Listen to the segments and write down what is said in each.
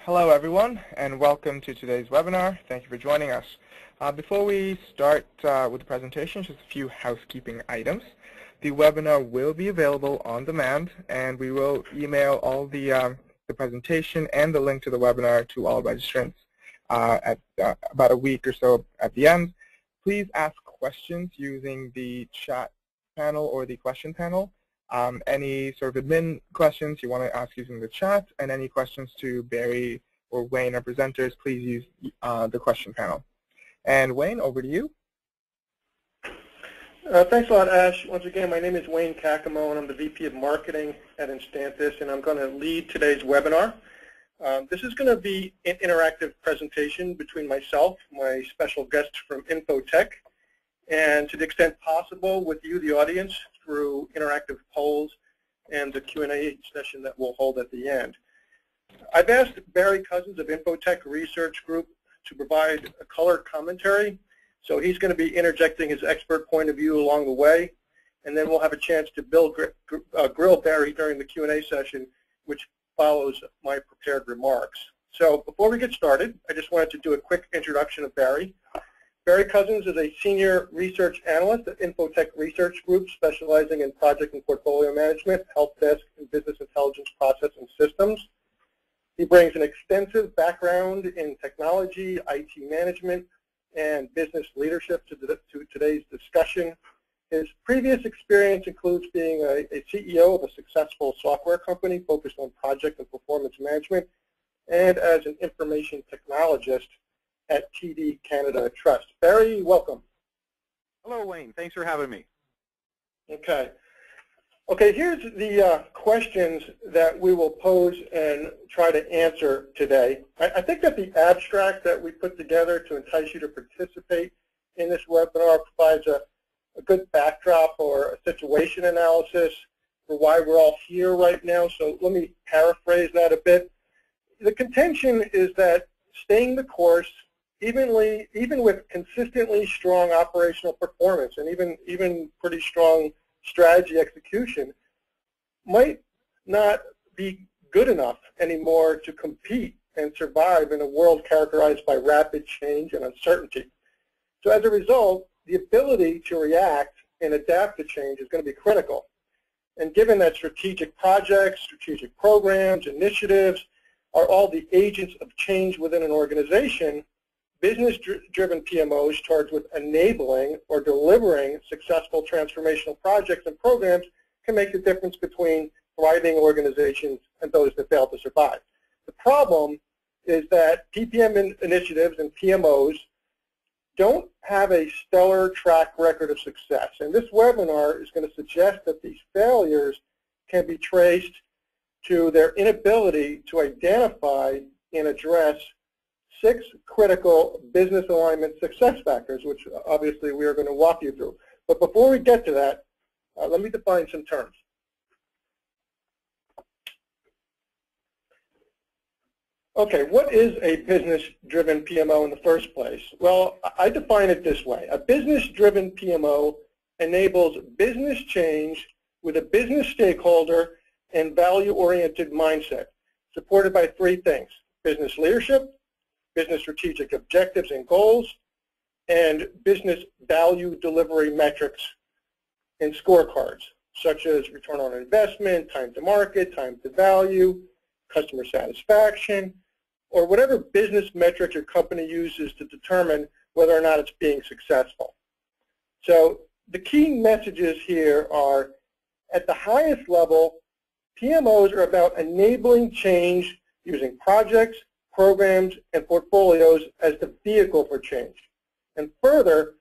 Hello everyone, and welcome to today's webinar. Thank you for joining us. Before we start with the presentation, just a few housekeeping items. The webinar will be available on demand, and we will email all the presentation and the link to the webinar to all registrants at about a week or so at the end. Please ask questions using the chat panel or the question panel. Any sort of admin questions you want to ask using the chat, and any questions to Barry or Wayne, our presenters, please use the question panel. And Wayne, over to you. Thanks a lot, Ash. Once again, my name is Wayne Cacamo, and I'm the VP of Marketing at Instantis, and I'm going to lead today's webinar. This is going to be an interactive presentation between myself, my special guest from Infotech, and to the extent possible with you, the audience, through interactive polls and the Q&A session that we'll hold at the end. I've asked Barry Cousins of Infotech Research Group to provide a color commentary, so he's going to be interjecting his expert point of view along the way, and then we'll have a chance to grill Barry during the Q&A session, which follows my prepared remarks. So before we get started, I just wanted to do a quick introduction of Barry. Barry Cousins is a senior research analyst at Infotech Research Group, specializing in project and portfolio management, help desk, and business intelligence process and systems. He brings an extensive background in technology, IT management, and business leadership to today's discussion. His previous experience includes being a CEO of a successful software company focused on project and performance management, and as an information technologist at TD Canada Trust. Barry, welcome. Hello, Wayne. Thanks for having me. Okay, here's the questions that we will pose and try to answer today. I think that the abstract that we put together to entice you to participate in this webinar provides a good backdrop or a situation analysis for why we're all here right now. So let me paraphrase that a bit. The contention is that staying the course, even with consistently strong operational performance and even pretty strong strategy execution, might not be good enough anymore to compete and survive in a world characterized by rapid change and uncertainty. So as a result, the ability to react and adapt to change is going to be critical. And given that strategic projects, strategic programs, initiatives are all the agents of change within an organization, business-driven PMOs charged with enabling or delivering successful transformational projects and programs can make the difference between thriving organizations and those that fail to survive. The problem is that PPM initiatives and PMOs don't have a stellar track record of success. And this webinar is going to suggest that these failures can be traced to their inability to identify and address 6 critical business alignment success factors, which obviously we are going to walk you through. But before we get to that, let me define some terms. Okay, what is a business-driven PMO in the first place? Well, I define it this way. A business-driven PMO enables business change with a business stakeholder and value-oriented mindset, supported by 3 things: business leadership, business strategic objectives and goals, and business value delivery metrics and scorecards, such as return on investment, time to market, time to value, customer satisfaction, or whatever business metric your company uses to determine whether or not it's being successful. So the key messages here are, at the highest level, PMOs are about enabling change using projects, programs, and portfolios as the vehicle for change. And further,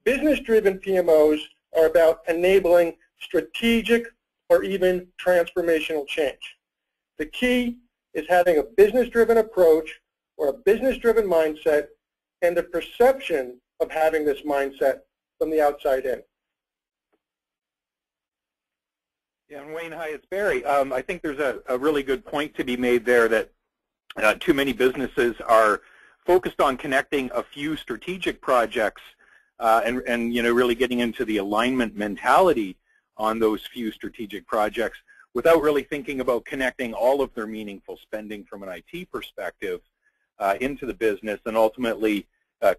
business-driven PMOs are about enabling strategic or even transformational change. The key is having a business-driven approach or a business-driven mindset and the perception of having this mindset from the outside in. Yeah, and Wayne, hi, it's Barry. I think there's a really good point to be made there that too many businesses are focused on connecting a few strategic projects and really getting into the alignment mentality on those few strategic projects, without really thinking about connecting all of their meaningful spending from an IT perspective into the business, and ultimately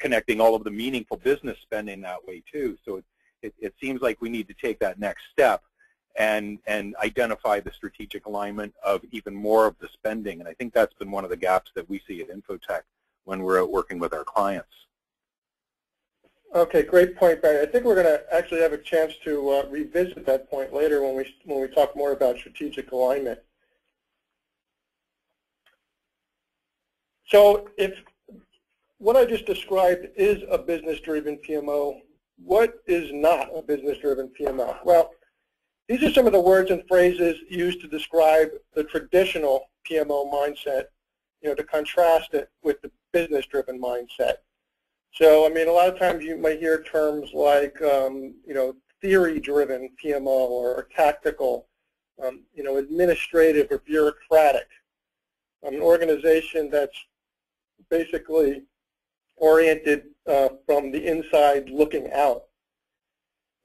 connecting all of the meaningful business spending that way too. So it seems like we need to take that next step and identify the strategic alignment of even more of the spending. And I think that's been one of the gaps that we see at Infotech when we're out working with our clients. Okay, great point, Barry. I think we're going to actually have a chance to revisit that point later when we talk more about strategic alignment. So if what I just described is a business-driven PMO, what is not a business-driven PMO? Well, these are some of the words and phrases used to describe the traditional PMO mindset, to contrast it with the business-driven mindset. So, I mean, a lot of times you might hear terms like, theory-driven PMO or tactical, administrative or bureaucratic. An organization that's basically oriented from the inside looking out.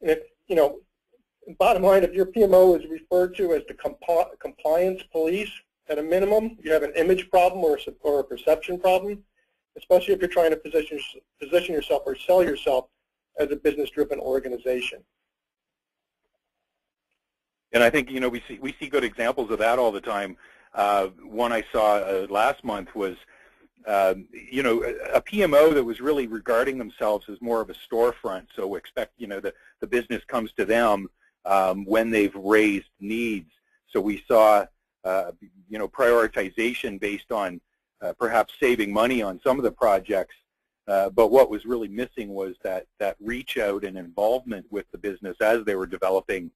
And if, bottom line, if your PMO is referred to as the compliance police, at a minimum, you have an image problem or a perception problem, especially if you're trying to position yourself or sell yourself as a business-driven organization. And I think, we see good examples of that all the time. One I saw last month was, a PMO that was really regarding themselves as more of a storefront. So expect, the business comes to them when they've raised needs. So we saw, prioritization based on perhaps saving money on some of the projects. But what was really missing was that reach out and involvement with the business as they were developing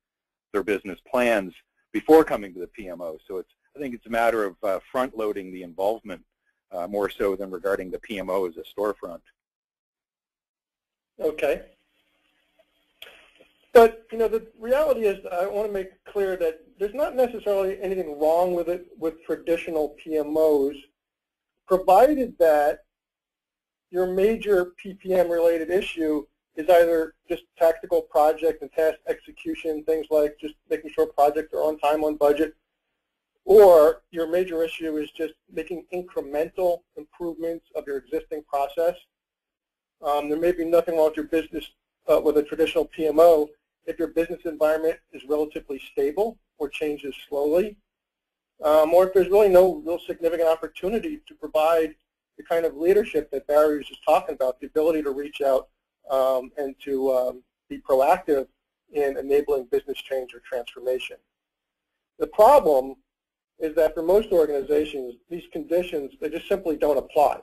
their business plans before coming to the PMO. So I think it's a matter of front-loading the involvement more so than regarding the PMO as a storefront. Okay. But, the reality is, I want to make clear that there's not necessarily anything wrong with it with traditional PMOs, provided that your major PPM-related issue is either just tactical project and task execution, things like just making sure projects are on time, on budget, or your major issue is just making incremental improvements of your existing process. There may be nothing wrong with your business with a traditional PMO if your business environment is relatively stable or changes slowly, or if there's really no real significant opportunity to provide the kind of leadership that Barry was just talking about, the ability to reach out and to be proactive in enabling business change or transformation. The problem is that for most organizations, these conditions, they just simply don't apply.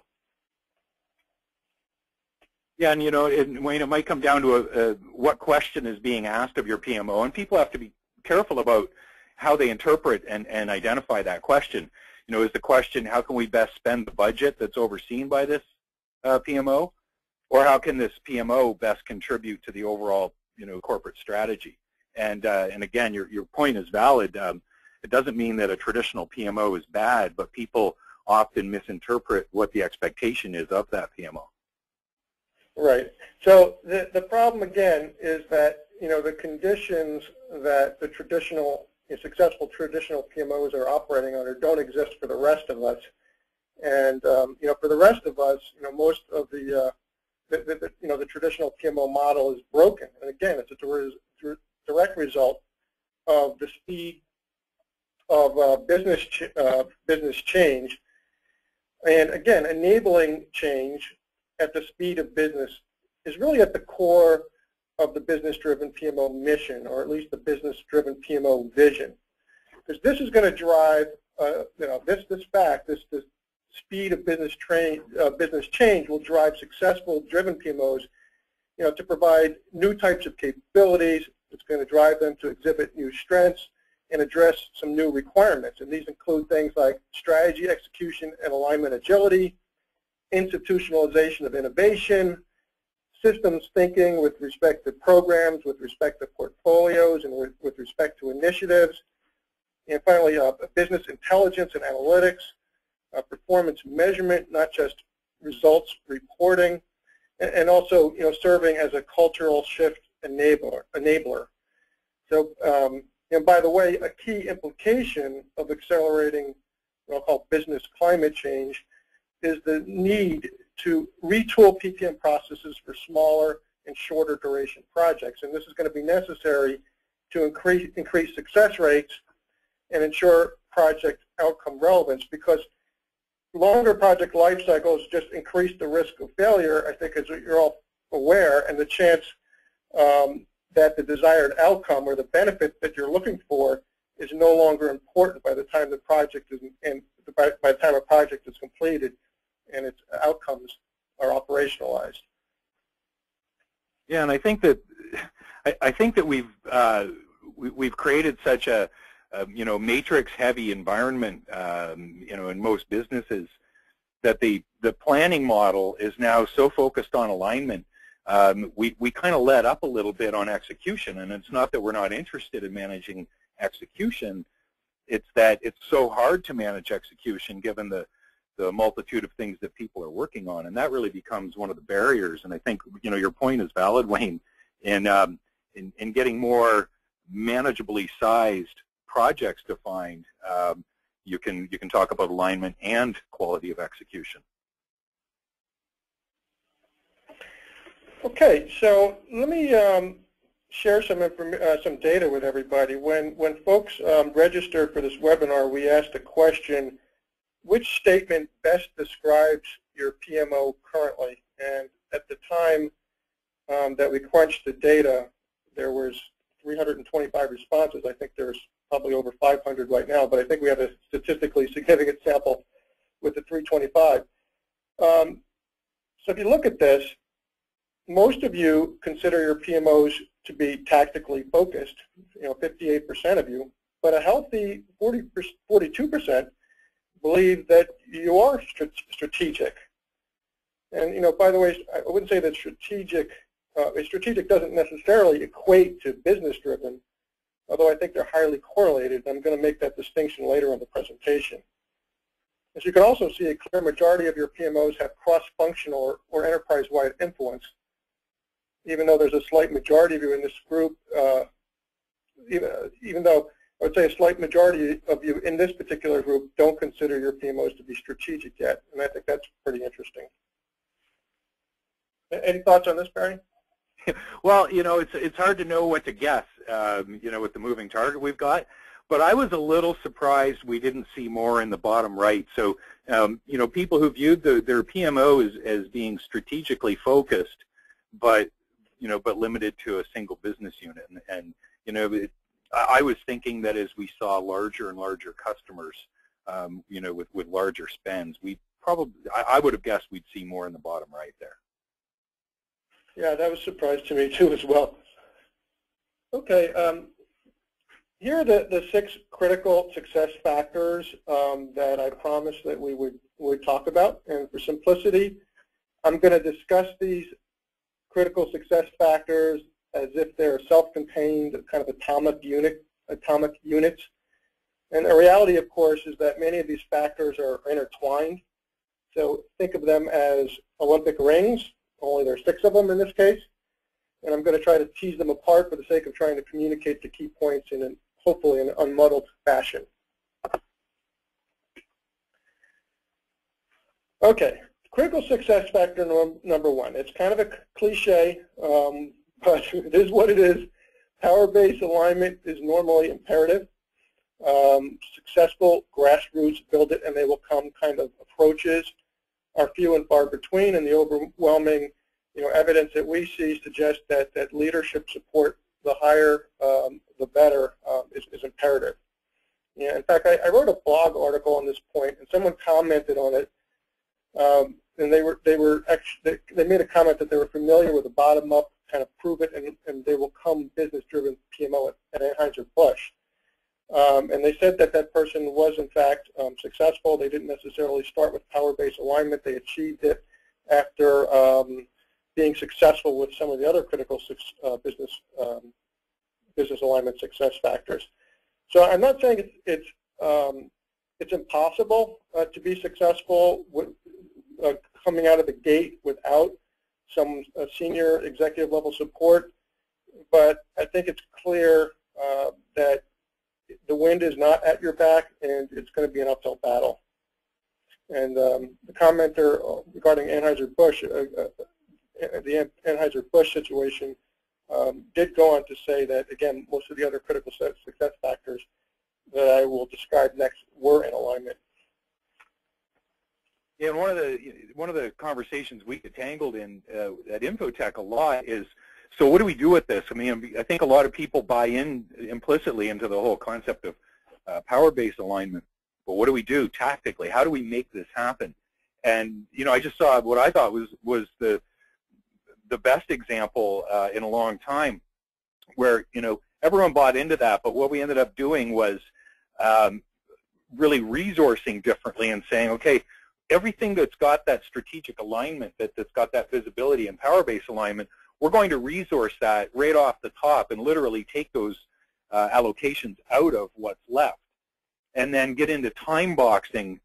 Yeah, and Wayne, it might come down to what question is being asked of your PMO, and people have to be careful about how they interpret and identify that question. Is the question, how can we best spend the budget that's overseen by this PMO, or how can this PMO best contribute to the overall, corporate strategy? And again, your point is valid. It doesn't mean that a traditional PMO is bad, but people often misinterpret what the expectation is of that PMO. Right. So the problem, again, is that, the conditions that the successful traditional PMOs are operating under don't exist for the rest of us. And, for the rest of us, most of the traditional PMO model is broken. And again, it's a direct result of the speed of business change, and again, enabling change at the speed of business is really at the core of the business-driven PMO mission, or at least the business-driven PMO vision, because this is going to drive, this speed of business change will drive successful driven PMOs, to provide new types of capabilities. It's going to drive them to exhibit new strengths and address some new requirements. And these include things like strategy, execution, and alignment agility, institutionalization of innovation, systems thinking with respect to programs, with respect to portfolios, and with respect to initiatives. And finally, business intelligence and analytics, performance measurement, not just results reporting, and also, serving as a cultural shift enabler. So, And by the way, a key implication of accelerating what I'll call business climate change is the need to retool PPM processes for smaller and shorter duration projects. And this is going to be necessary to increase success rates and ensure project outcome relevance, because longer project life cycles just increase the risk of failure, I think, as you're all aware, and the chance that the desired outcome or the benefit that you're looking for is no longer important by the time the project is, and by the time a project is completed and its outcomes are operationalized. Yeah, and I think that we've created such a matrix-heavy environment, in most businesses, that the planning model is now so focused on alignment. We kind of let up a little bit on execution, and it's not that we're not interested in managing execution. It's that it's so hard to manage execution given the multitude of things that people are working on, and that really becomes one of the barriers. And I think your point is valid, Wayne, in getting more manageably sized projects defined. You can talk about alignment and quality of execution. Okay, so let me share some data with everybody. When folks registered for this webinar, we asked a question: which statement best describes your PMO currently? And at the time that we crunched the data, there was 325 responses. I think there's probably over 500 right now, but I think we have a statistically significant sample with the 325. So if you look at this, most of you consider your PMOs to be tactically focused, 58% of you, but a healthy 42% believe that you are strategic. And by the way, I wouldn't say that strategic doesn't necessarily equate to business-driven, although I think they're highly correlated. I'm going to make that distinction later in the presentation. As you can also see, a clear majority of your PMOs have cross-functional or enterprise-wide influence, even though there's a slight majority of you in this group, even though I would say a slight majority of you in this particular group don't consider your PMOs to be strategic yet, and I think that's pretty interesting. Any thoughts on this, Barry? Well, it's hard to know what to guess, with the moving target we've got. But I was a little surprised we didn't see more in the bottom right. So, people who viewed their PMO as being strategically focused, but limited to a single business unit. And I was thinking that as we saw larger and larger customers, with larger spends, I would have guessed we'd see more in the bottom right there. Yeah, that was a surprise to me too as well. Okay, here are the 6 critical success factors that I promised that we would talk about. And for simplicity, I'm going to discuss these critical success factors as if they're self-contained, kind of atomic units. And the reality, of course, is that many of these factors are intertwined. So think of them as Olympic rings, only there's 6 of them in this case. And I'm going to try to tease them apart for the sake of trying to communicate the key points in hopefully an unmuddled fashion. Okay, critical success factor number 1. It's kind of a cliche, but it is what it is. Power-based alignment is normally imperative. Successful grassroots build it and they will come kind of approaches are few and far between, and the overwhelming evidence that we see suggests that leadership support, the higher the better, is imperative. Yeah, in fact, I wrote a blog article on this point, and someone commented on it, and they made a comment that they were familiar with the bottom-up kind of prove it and they will come business-driven PMO at Anheuser-Busch. And they said that person was, in fact, successful. They didn't necessarily start with power-based alignment. They achieved it after being successful with some of the other critical business alignment success factors. So I'm not saying it's impossible to be successful coming out of the gate without some senior executive level support, but I think it's clear that the wind is not at your back, and it's going to be an uphill battle. And the commenter regarding Anheuser-Busch, the Anheuser-Busch situation, did go on to say that, again, most of the other critical success factors that I will describe next were in alignment. Yeah, and one of the conversations we get tangled in at Infotech a lot is, so what do we do with this? I mean, I think a lot of people buy in implicitly into the whole concept of power-based alignment. But what do we do tactically? How do we make this happen? And I just saw what I thought was the best example in a long time, where everyone bought into that. But what we ended up doing was really resourcing differently and saying, okay, everything that's got that strategic alignment, that's got that visibility and power-based alignment, we're going to resource that right off the top and literally take those allocations out of what's left, and then get into time boxing,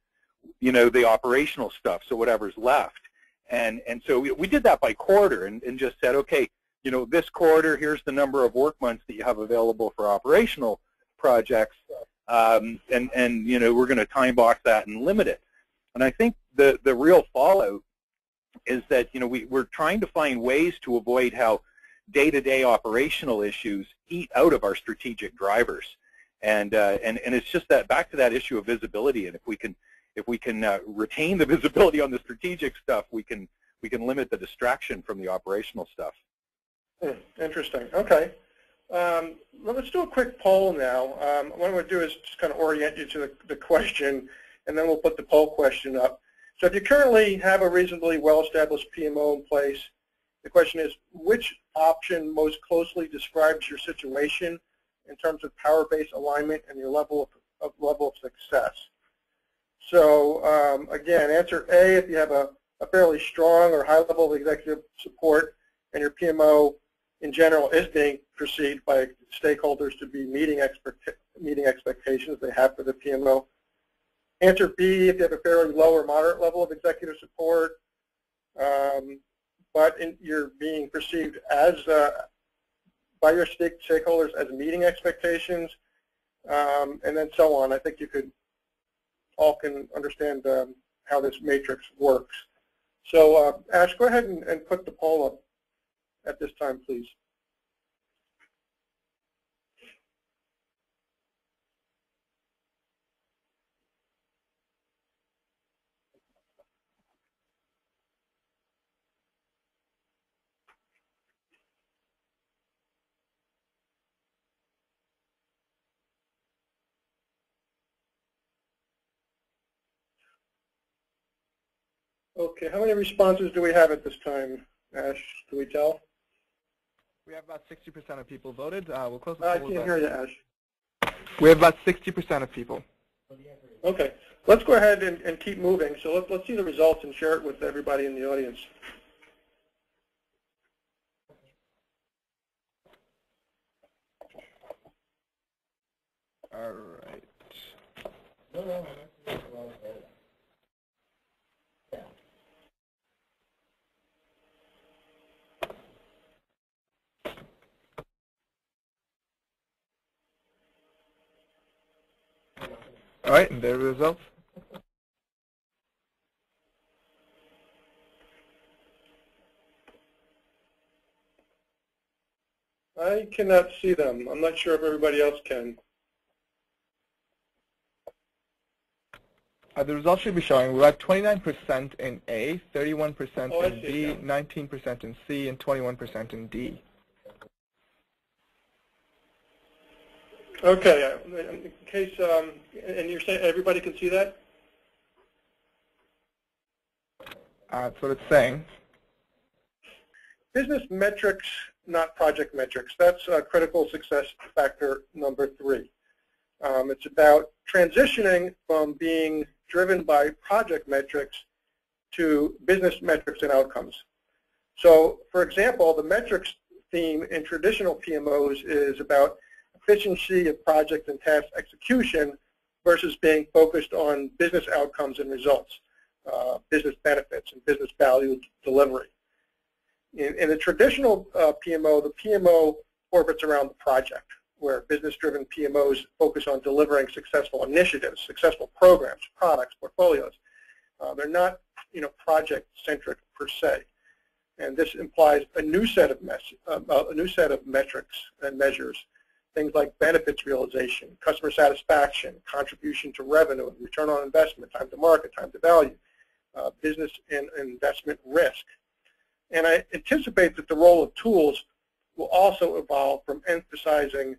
the operational stuff, so whatever's left. And so we did that by quarter and just said, okay, this quarter, here's the number of work months that you have available for operational projects, and we're going to time box that and limit it. And I think the real fallout is that we're trying to find ways to avoid how day-to-day operational issues eat out of our strategic drivers, and it's just that back to that issue of visibility. And if we can retain the visibility on the strategic stuff, we can limit the distraction from the operational stuff. Interesting. Okay. Let's do a quick poll now. What I'm going to do is just kind of orient you to the question, and then we'll put the poll question up. So if you currently have a reasonably well-established PMO in place, the question is, which option most closely describes your situation in terms of power-based alignment and your level of success? So again, answer A if you have a fairly strong or high level of executive support and your PMO in general is being perceived by stakeholders to be meeting expectations they have for the PMO. Answer B if you have a fairly low or moderate level of executive support, but you're being perceived as by your stakeholders as meeting expectations, and then so on. I think you all can understand how this matrix works. So Ash, go ahead and put the poll up at this time, please. Okay, how many responses do we have at this time, Ash? Do we tell? We have about 60% of people voted. We'll close the I poll. can't hear you, Ash. We have about 60% of people. Okay, let's go ahead and keep moving. So let's see the results and share it with everybody in the audience. All right. All right, and there are the results. I cannot see them. I'm not sure if everybody else can. The results should be showing we're at 29% in A, 31% in B, yeah. 19% in C, and 21% in D. Okay, in case, and you're saying everybody can see that? That's what it's saying. Business metrics, not project metrics. That's critical success factor number 3. It's about transitioning from being driven by project metrics to business metrics and outcomes. So, for example, the metrics theme in traditional PMOs is about efficiency of project and task execution versus being focused on business outcomes and results, business benefits and business value delivery. In the traditional PMO, the PMO orbits around the project. where business-driven PMOs focus on delivering successful initiatives, successful programs, products, portfolios. They're not, project-centric per se, and this implies a new set of metrics and measures, things like benefits realization, customer satisfaction, contribution to revenue, return on investment, time to market, time to value, business and investment risk. And I anticipate that the role of tools will also evolve from emphasizing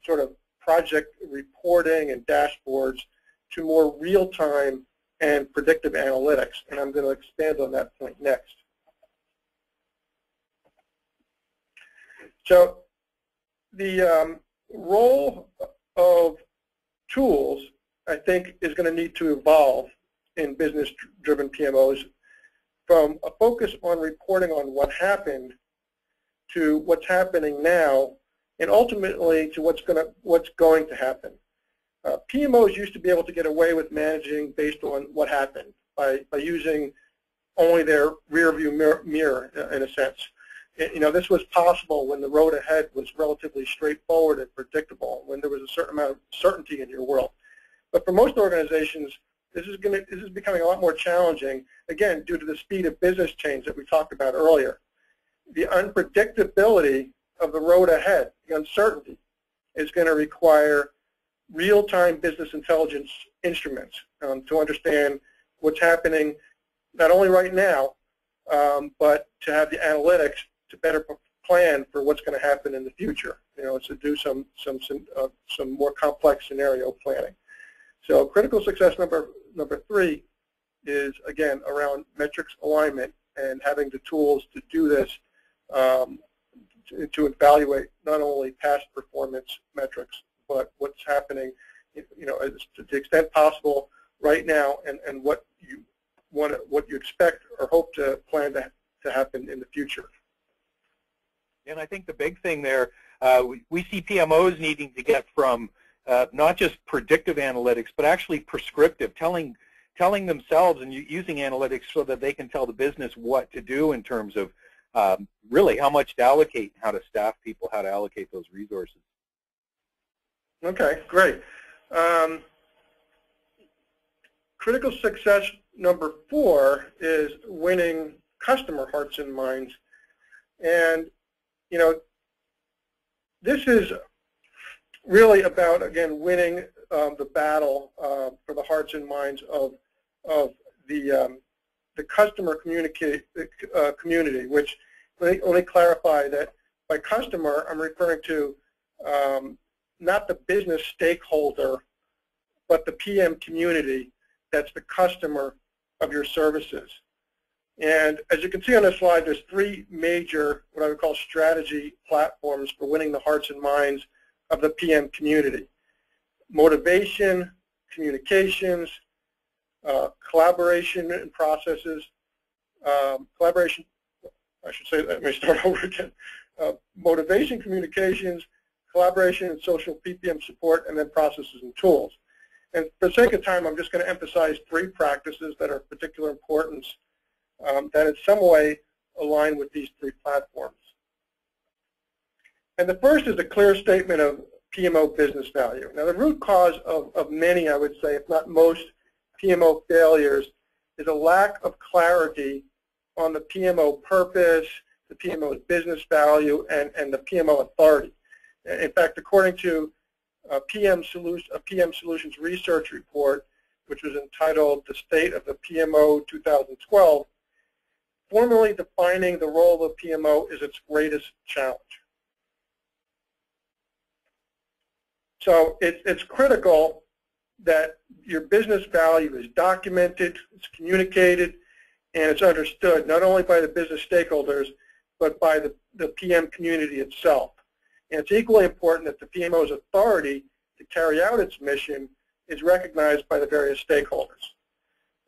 sort of project reporting and dashboards to more real-time and predictive analytics, and I'm going to expand on that point next. So the role of tools, I think, is going to need to evolve in business-driven PMOs from a focus on reporting on what happened to what's happening now, and ultimately to what's going to happen. PMOs used to be able to get away with managing based on what happened by using only their rear-view mirror, in a sense. This was possible when the road ahead was relatively straightforward and predictable, when there was a certain amount of certainty in your world. But for most organizations, this is becoming a lot more challenging, again, due to the speed of business change that we talked about earlier. The unpredictability of the road ahead, the uncertainty, is going to require real-time business intelligence instruments to understand what's happening not only right now, but to have the analytics to better plan for what's going to happen in the future. To do some more complex scenario planning. So critical success number 3 is, again, around metrics alignment and having the tools to do this, to evaluate not only past performance metrics, but what's happening, to the extent possible right now, and what you expect or hope to plan to happen in the future. And I think the big thing there, we see PMOs needing to get from not just predictive analytics, but actually prescriptive, telling themselves and using analytics so that they can tell the business what to do in terms of really how much to allocate, how to staff people, how to allocate those resources. Okay, great. Critical success number 4 is winning customer hearts and minds. And, this is really about, again, winning the battle for the hearts and minds of the customer community, which, let me clarify that by customer, I'm referring to not the business stakeholder, but the PM community that's the customer of your services. And as you can see on this slide, there's 3 major, what I would call, strategy platforms for winning the hearts and minds of the PM community: motivation, communications, collaboration and processes, collaboration, I should say that, let me start over again. Motivation, communications, collaboration, and social PPM support, and then processes and tools. And for the sake of time, I'm just going to emphasize 3 practices that are of particular importance that in some way align with these 3 platforms. And the first is a clear statement of PMO business value. Now, the root cause of many, I would say, if not most, PMO failures is a lack of clarity on the PMO purpose, the PMO's business value, and the PMO authority. In fact, according to a PM Solutions research report, which was entitled The State of the PMO 2012, formally defining the role of PMO is its greatest challenge. So it's critical that your business value is documented, it's communicated, and it's understood not only by the business stakeholders, but by the PM community itself. And it's equally important that the PMO's authority to carry out its mission is recognized by the various stakeholders.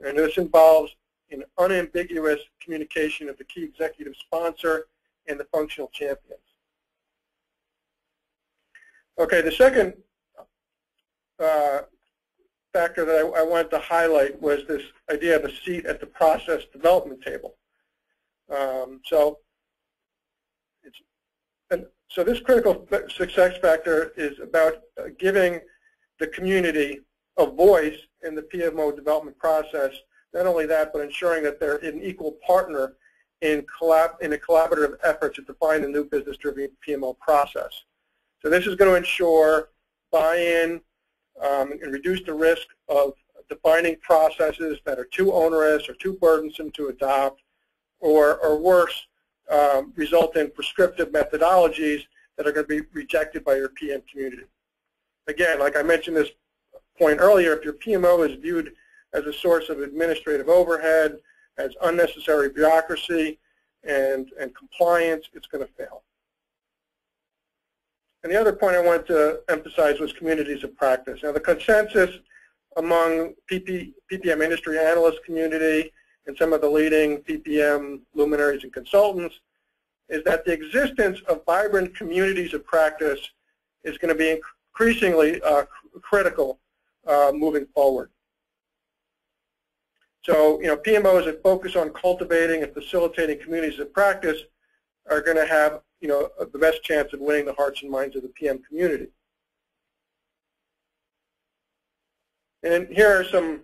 And this involves an unambiguous communication of the key executive sponsor and the functional champions. Okay, the second factor that I wanted to highlight was this idea of a seat at the process development table. So this critical success factor is about giving the community a voice in the PMO development process. Not only that, but ensuring that they're an equal partner in a collaborative effort to define the new business-driven PMO process. So this is going to ensure buy-in and reduce the risk of defining processes that are too onerous or too burdensome to adopt, or worse, result in prescriptive methodologies that are going to be rejected by your PM community. Again, like I mentioned this point earlier, if your PMO is viewed as a source of administrative overhead, as unnecessary bureaucracy and compliance, it's going to fail. And the other point I wanted to emphasize was communities of practice. Now, the consensus among PPM industry analyst community and some of the leading PPM luminaries and consultants is that the existence of vibrant communities of practice is going to be increasingly critical moving forward. So, PMOs that focus on cultivating and facilitating communities of practice are going to have, the best chance of winning the hearts and minds of the PM community. And here are some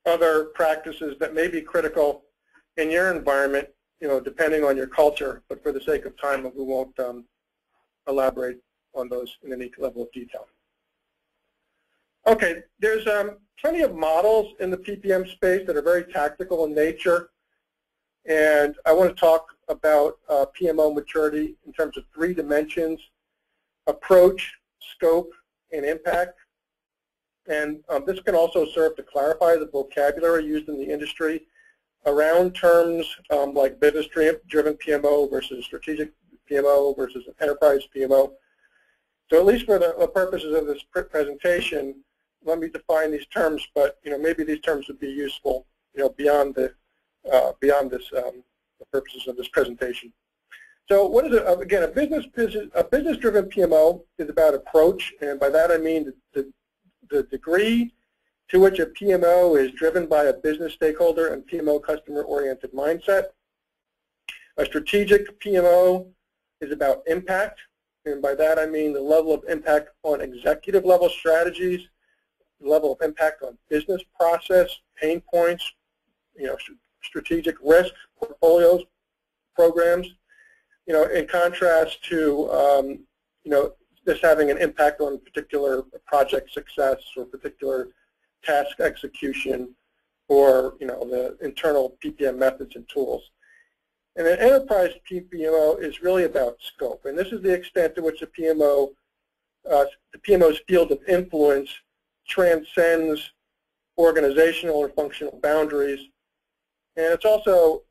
other practices that may be critical in your environment, depending on your culture, but for the sake of time, we won't elaborate on those in any level of detail. Okay, there's plenty of models in the PPM space that are very tactical in nature, and I want to talk about PMO maturity in terms of 3 dimensions: approach, scope, and impact. And this can also serve to clarify the vocabulary used in the industry around terms like business-driven PMO versus strategic PMO versus enterprise PMO. So at least for the purposes of this presentation, let me define these terms, but maybe these terms would be useful beyond the purposes of this presentation. So what is it? Again, a business-driven PMO is about approach, and by that I mean the degree to which a PMO is driven by a business stakeholder and PMO customer-oriented mindset. A strategic PMO is about impact, and by that I mean the level of impact on executive-level strategies, the level of impact on business process, pain points, strategic risk, portfolios, programs, in contrast to, this having an impact on particular project success or particular task execution or, the internal PPM methods and tools. And an enterprise PMO is really about scope, and this is the extent to which the PMO's field of influence transcends organizational or functional boundaries. And it's also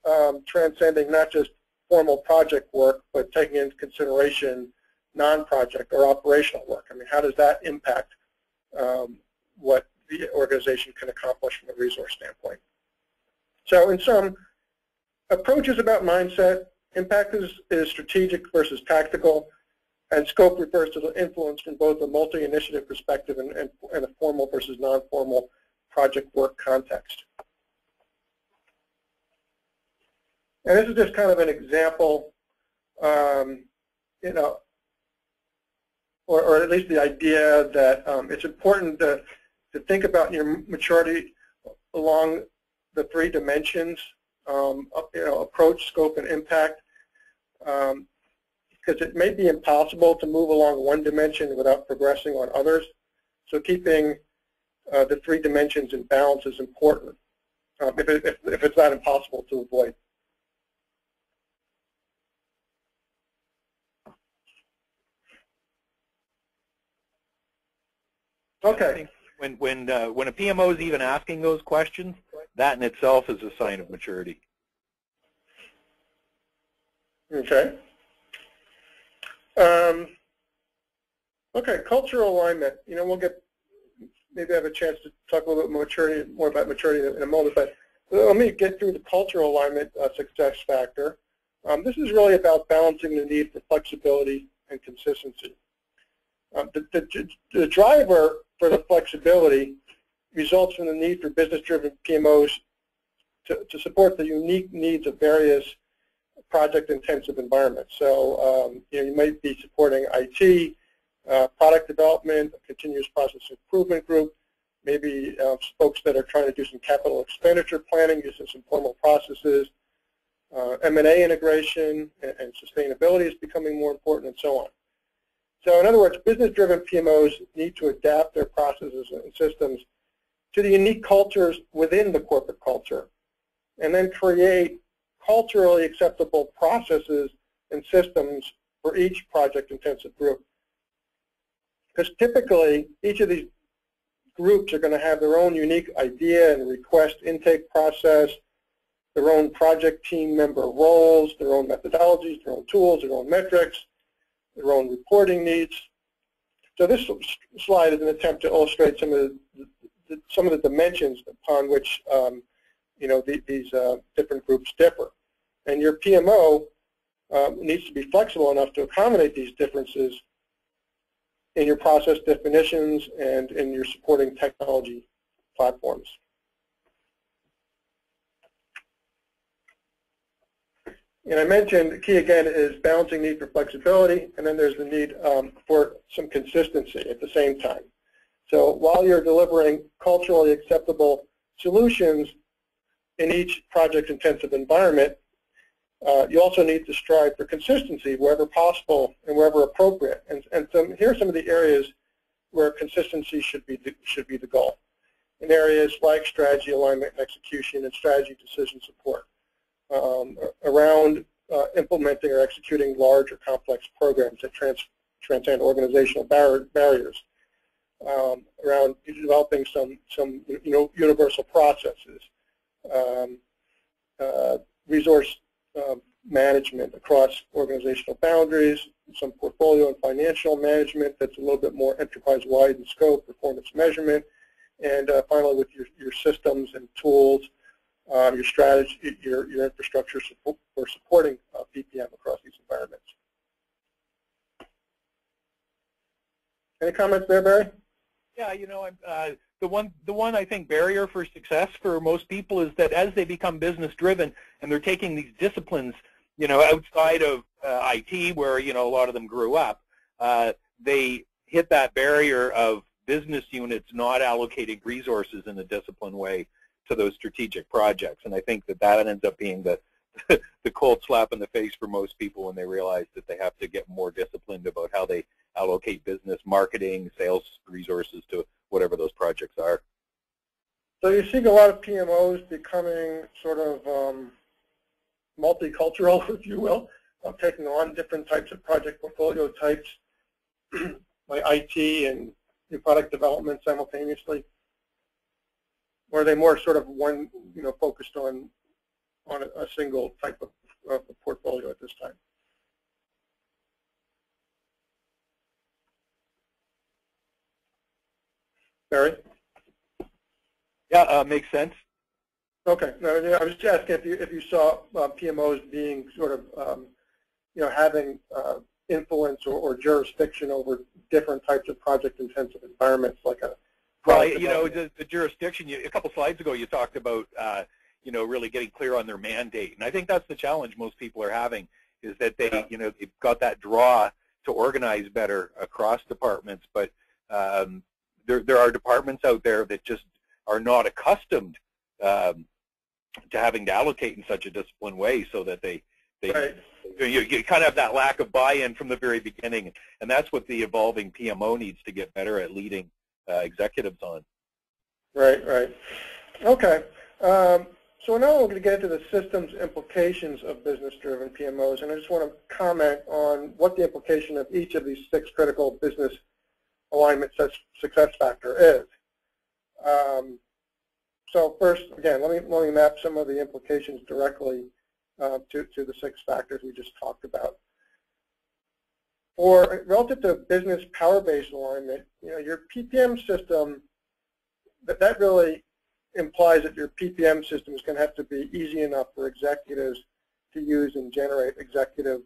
transcending not just formal project work, but taking into consideration non-project or operational work. I mean, how does that impact what the organization can accomplish from a resource standpoint? So in sum, approach is about mindset, impact is strategic versus tactical, and scope refers to the influence from both a multi-initiative perspective and a formal versus non-formal project work context. And this is just kind of an example, or at least the idea that it's important to think about your maturity along the 3 dimensions, approach, scope, and impact, because it may be impossible to move along one dimension without progressing on others. So keeping the 3 dimensions in balance is important, if it's not impossible to avoid. Okay. When a PMO is even asking those questions, that in itself is a sign of maturity. Okay. Okay, cultural alignment. We'll maybe have a chance to talk a little bit more about maturity in a moment, but let me get through the cultural alignment success factor. This is really about balancing the need for flexibility and consistency. The driver for the flexibility results from the need for business-driven PMOs to support the unique needs of various project-intensive environments. So you might be supporting IT, product development, a continuous process improvement group, maybe folks that are trying to do some capital expenditure planning using some formal processes, M&A integration, and sustainability is becoming more important, and so on. So in other words, business-driven PMOs need to adapt their processes and systems to the unique cultures within the corporate culture, and then create culturally acceptable processes and systems for each project-intensive group. Because typically, each of these groups are going to have their own unique idea and request intake process, their own project team member roles, their own methodologies, their own tools, their own metrics, their own reporting needs. So this slide is an attempt to illustrate some of the dimensions upon which these different groups differ. And your PMO needs to be flexible enough to accommodate these differences in your process definitions and in your supporting technology platforms. And I mentioned the key again is balancing need for flexibility, and then there's the need for some consistency at the same time. So while you're delivering culturally acceptable solutions in each project-intensive environment, you also need to strive for consistency wherever possible and wherever appropriate. And so here are some of the areas where consistency should be the goal. In areas like strategy, alignment, and execution, and strategy decision support. Around implementing or executing large or complex programs that transcend organizational barriers. Around developing some universal processes. Resource management across organizational boundaries, some portfolio and financial management that's a little bit more enterprise-wide in scope, performance measurement, and finally with your systems and tools, your strategy, your infrastructure for supporting PPM across these environments. Any comments there, Barry? Yeah, the one I think barrier for success for most people is that as they become business driven and they're taking these disciplines, outside of IT where a lot of them grew up, they hit that barrier of business units not allocating resources in a disciplined way to those strategic projects, and I think that ends up being the cold slap in the face for most people when they realize that they have to get more disciplined about how they allocate business, marketing, sales resources to whatever those projects are. So you're seeing a lot of PMOs becoming sort of multicultural, if you will, taking on different types of project portfolio types, like IT and new product development simultaneously. Or are they more sort of one, focused on a single type of portfolio at this time? Barry? Yeah, makes sense. Okay. No, I was just asking if you saw PMOs being sort of, having influence or jurisdiction over different types of project-intensive environments, like a. Well, the jurisdiction. A couple slides ago, you talked about, really getting clear on their mandate, and I think that's the challenge most people are having is that they, they've got that draw to organize better across departments, but there are departments out there that just are not accustomed to having to allocate in such a disciplined way, so that they right. you kind of have that lack of buy-in from the very beginning, and that's what the evolving PMO needs to get better at leading executives on. Right. Okay. So now we're going to get into the systems implications of business-driven PMOs, and I just want to comment on what the implication of each of these 6 critical business alignment success factor is. So first, again, let me map some of the implications directly to the 6 factors we just talked about. For relative to business power-based alignment, your PPM system, that really implies that your PPM system is going to have to be easy enough for executives to use and generate executive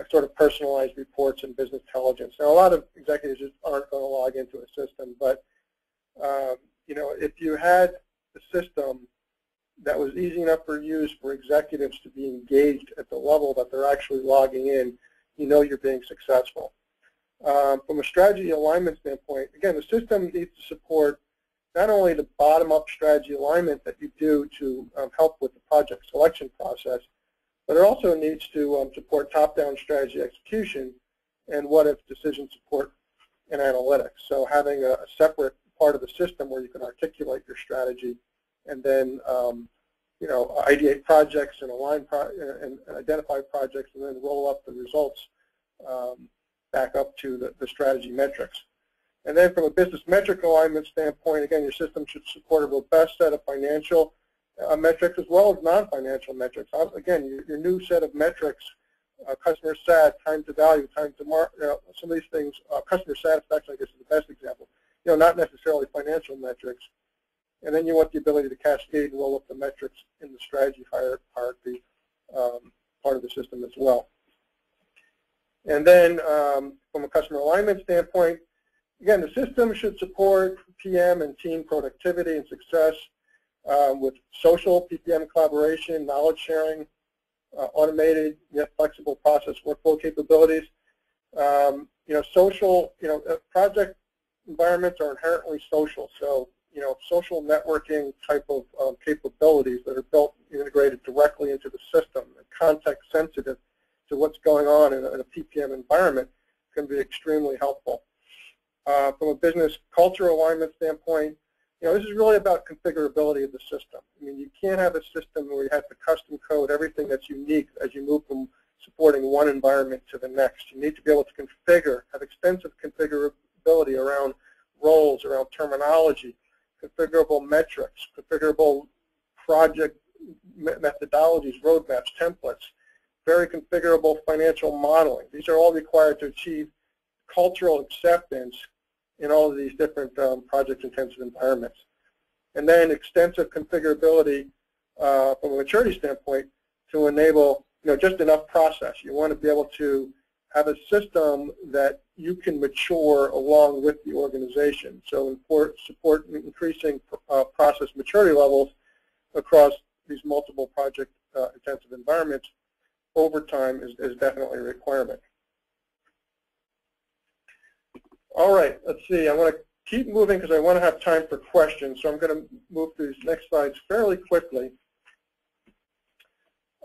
sort of personalized reports and business intelligence. Now, a lot of executives just aren't going to log into a system, but if you had a system that was easy enough for executives to be engaged at the level that they're actually logging in, you know you're being successful. From a strategy alignment standpoint, again, the system needs to support not only the bottom-up strategy alignment that you do to help with the project selection process, but it also needs to support top-down strategy execution and what-if decision support and analytics. So having a separate part of the system where you can articulate your strategy and then ideate projects and align and identify projects and then roll up the results back up to the strategy metrics. And then from a business metric alignment standpoint, again, your system should support a robust set of financial metrics as well as non-financial metrics. Again, your new set of metrics, customer sat, time to value, time to market, some of these things, customer satisfaction, I guess, is the best example. Not necessarily financial metrics. And then you want the ability to cascade and roll up the metrics in the strategy hierarchy part of the system as well. And then from a customer alignment standpoint, again, the system should support PM and team productivity and success with social PPM collaboration, knowledge sharing, automated yet flexible process workflow capabilities. Social, project environments are inherently social, so social networking type of capabilities that are built integrated directly into the system and context sensitive to what's going on in a PPM environment can be extremely helpful. From a business culture alignment standpoint, this is really about configurability of the system. I mean, you can't have a system where you have to custom code everything that's unique as you move from supporting one environment to the next. You need to be able to configure, have extensive configurability around roles, around terminology, configurable metrics, configurable project methodologies, roadmaps, templates, very configurable financial modeling. These are all required to achieve cultural acceptance in all of these different project-intensive environments. And then extensive configurability from a maturity standpoint to enable just enough process. You want to be able to have a system that you can mature along with the organization. So support increasing process maturity levels across these multiple project-intensive environments over time is definitely a requirement. All right, let's see. I want to keep moving because I want to have time for questions. So I'm going to move through these next slides fairly quickly.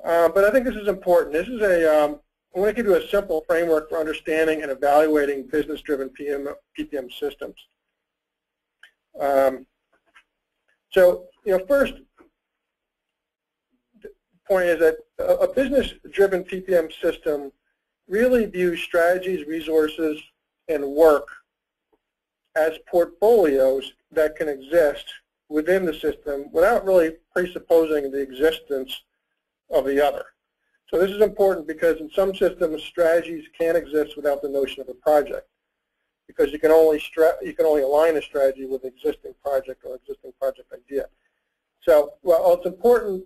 But I think this is important. This is I want to give you a simple framework for understanding and evaluating business-driven PPM systems. First point is that a business-driven PPM system really views strategies, resources, and work as portfolios that can exist within the system without really presupposing the existence of the other. So this is important because in some systems, strategies can't exist without the notion of a project, because you can only align a strategy with an existing project or existing project idea. So while it's important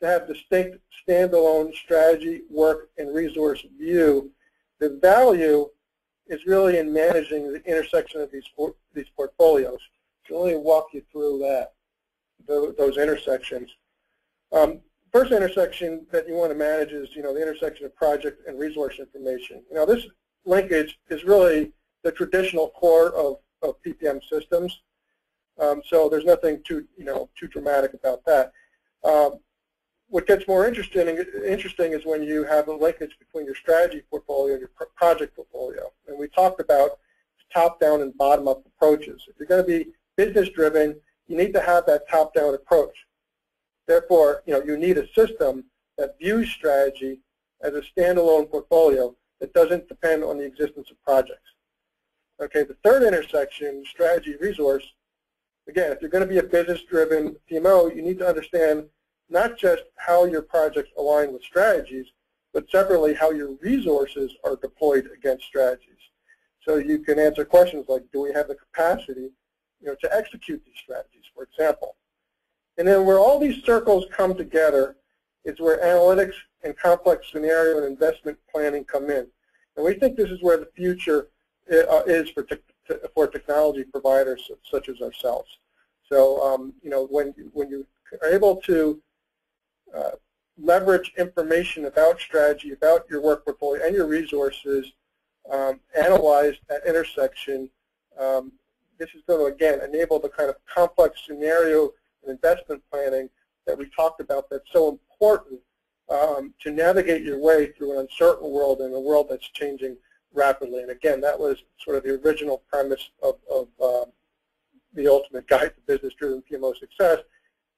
to have distinct standalone strategy, work, and resource view, the value is really in managing the intersection of these portfolios. So let me walk you through those intersections. First intersection that you want to manage is, the intersection of project and resource information. This linkage is really the traditional core of PPM systems. So there's nothing too dramatic about that. What gets more interesting is when you have a linkage between your strategy portfolio and your project portfolio. And we talked about top-down and bottom-up approaches. If you're going to be business-driven, you need to have that top-down approach. Therefore, you need a system that views strategy as a standalone portfolio that doesn't depend on the existence of projects. Okay, the third intersection, strategy resource, again, if you're going to be a business-driven PMO, you need to understand not just how your projects align with strategies, but separately how your resources are deployed against strategies. So you can answer questions like, do we have the capacity to execute these strategies, for example? And then where all these circles come together is where analytics and complex scenario and investment planning come in. And we think this is where the future is for technology providers such as ourselves. So, when you are able to leverage information about strategy, about your work portfolio and your resources, analyze that intersection. This is going to, again, enable the kind of complex scenario and investment planning that we talked about that's so important to navigate your way through an uncertain world and a world that's changing rapidly. And again, that was sort of the original premise of the ultimate guide to business-driven PMO success,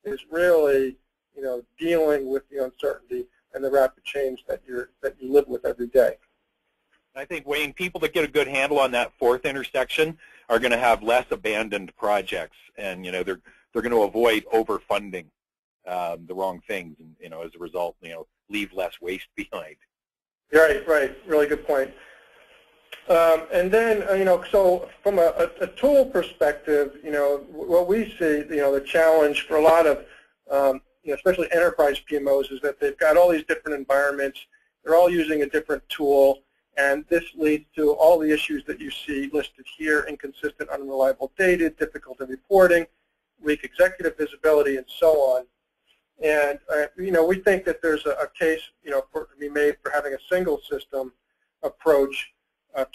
is really, you know, dealing with the uncertainty and the rapid change that you live with every day. I think, Wayne, people that get a good handle on that fourth intersection are going to have less abandoned projects, and you know they're going to avoid overfunding the wrong things, and you know as a result, you know, leave less waste behind. Right, right, really good point. And then you know, so from a tool perspective, you know, what we see, you know, the challenge for a lot of you know, especially enterprise PMOs, is that they've got all these different environments. They're all using a different tool. And this leads to all the issues that you see listed here: inconsistent, unreliable data, difficulty reporting, weak executive visibility, and so on. And you know, we think that there's a case, you know, to be made for having a single system approach and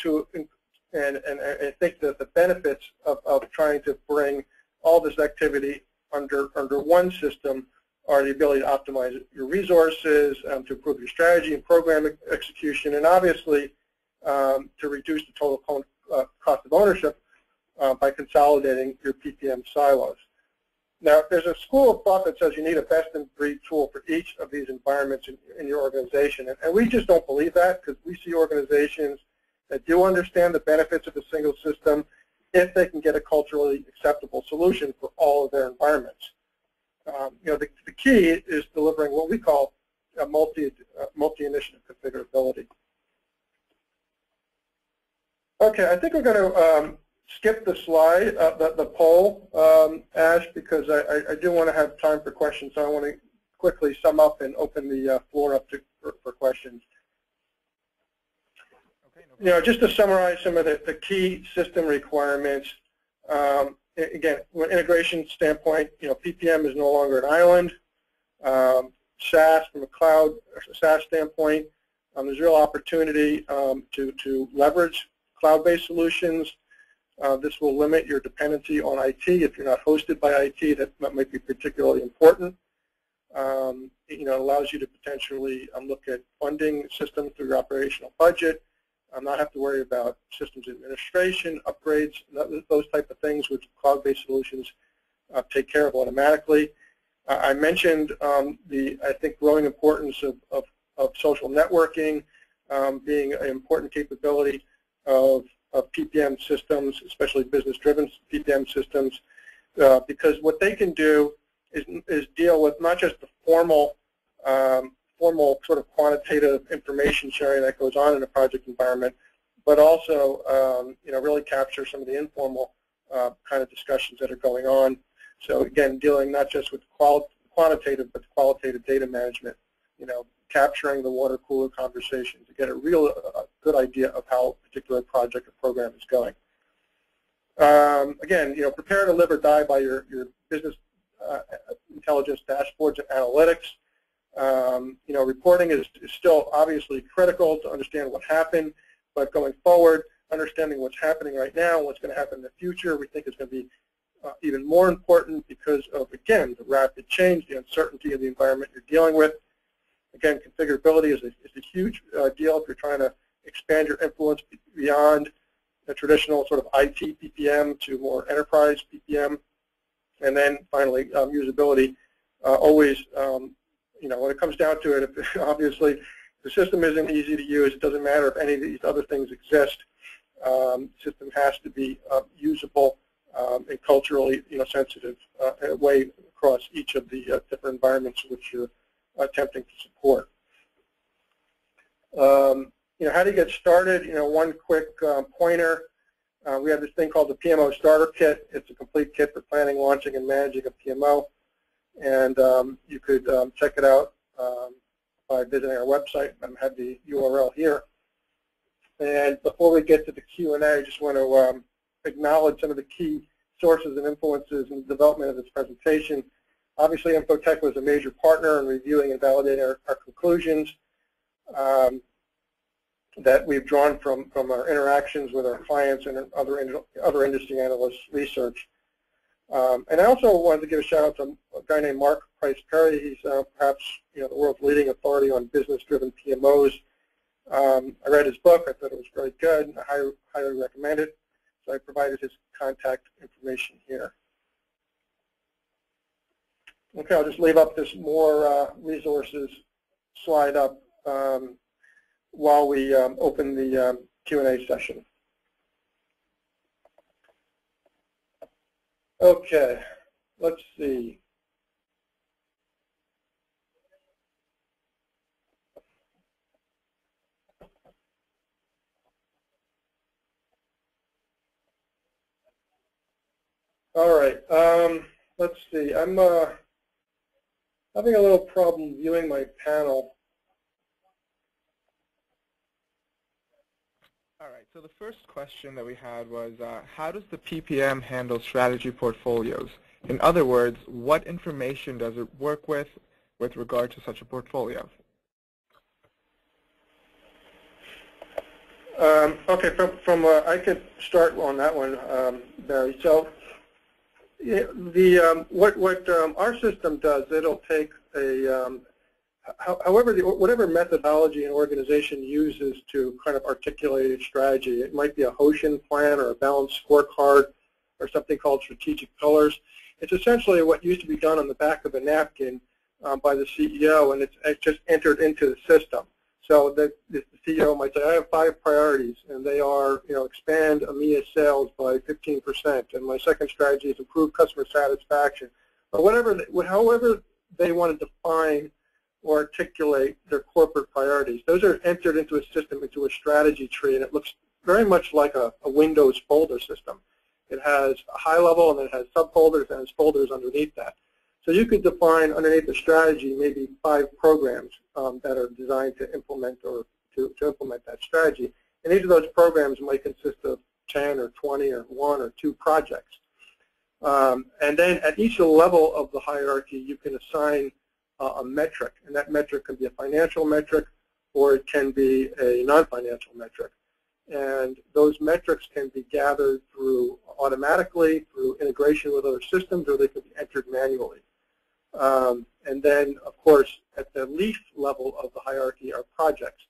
I think that the benefits of trying to bring all this activity under one system are the ability to optimize your resources, to improve your strategy and program execution, and obviously to reduce the total cost of ownership by consolidating your PPM silos. Now, there's a school of thought that says you need a best-in-breed tool for each of these environments in your organization, and we just don't believe that, because we see organizations that do understand the benefits of a single system if they can get a culturally acceptable solution for all of their environments. You know, the key is delivering what we call a multi-initiative configurability. Okay, I think we're going to skip the slide, the poll, Ash, because I do want to have time for questions. So I want to quickly sum up and open the floor up for questions. Okay, no, you know, just to summarize some of the key system requirements. Again, from an integration standpoint, you know, PPM is no longer an island. SaaS, from a cloud SaaS standpoint, there's real opportunity to leverage cloud-based solutions. This will limit your dependency on IT. If you're not hosted by IT, that might be particularly important. You know, it allows you to potentially look at funding systems through your operational budget. Not have to worry about systems administration, upgrades, those type of things, which cloud-based solutions take care of automatically. I mentioned I think, growing importance of social networking being an important capability of PPM systems, especially business-driven PPM systems, because what they can do is deal with not just the formal sort of quantitative information sharing that goes on in a project environment, but also you know, really capture some of the informal kind of discussions that are going on. So again, dealing not just with quantitative but qualitative data management, you know, capturing the water cooler conversation to get a real good idea of how a particular project or program is going. Again, you know, prepare to live or die by your business intelligence dashboards and analytics. You know, reporting is still obviously critical to understand what happened, but going forward, understanding what's happening right now and what's going to happen in the future, we think is going to be even more important because of, again, the rapid change, the uncertainty of the environment you're dealing with. Again, configurability is a huge deal if you're trying to expand your influence beyond the traditional sort of IT PPM to more enterprise PPM. And then finally, usability. Always, you know, when it comes down to it, obviously the system isn't easy to use. It doesn't matter if any of these other things exist. The system has to be usable and culturally, you know, sensitive in a way across each of the different environments which you're attempting to support. You know, how do you get started? You know, one quick pointer. We have this thing called the PMO Starter Kit. It's a complete kit for planning, launching, and managing a PMO. And you could check it out by visiting our website. I have the URL here. And before we get to the Q&A, I just want to acknowledge some of the key sources and influences in the development of this presentation. Obviously, Infotech was a major partner in reviewing and validating our conclusions that we've drawn from our interactions with our clients and other industry analysts' research. And I also wanted to give a shout out to a guy named Mark Price Perry. He's perhaps the world's leading authority on business-driven PMOs. I read his book. I thought it was very good. I highly recommend it. So I provided his contact information here. Okay, I'll just leave up this more resources slide up while we open the Q&A session. Okay, let's see. All right, let's see. I'm having a little problem viewing my panel. All right, so the first question that we had was, how does the PPM handle strategy portfolios? In other words, what information does it work with regard to such a portfolio? Okay, I could start on that one, Barry. So, what our system does, it'll take whatever methodology an organization uses to kind of articulate its strategy. It might be a Hoshin plan or a balanced scorecard or something called strategic pillars. It's essentially what used to be done on the back of a napkin by the CEO, and it's just entered into the system. So the CEO might say, I have 5 priorities, and they are, expand EMEA sales by 15%, and my second strategy is improve customer satisfaction. Or however they want to define or articulate their corporate priorities. Those are entered into a system, into a strategy tree, and it looks very much like a Windows folder system. It has a high level, and it has subfolders, and it has folders underneath that. So you could define underneath the strategy maybe 5 programs that are designed to implement or to implement that strategy. And each of those programs might consist of 10 or 20 or 1 or 2 projects. And then at each level of the hierarchy, you can assign a metric, and that metric can be a financial metric or it can be a non-financial metric. And those metrics can be gathered through automatically, through integration with other systems, or they can be entered manually. And then, of course, at the least level of the hierarchy are projects.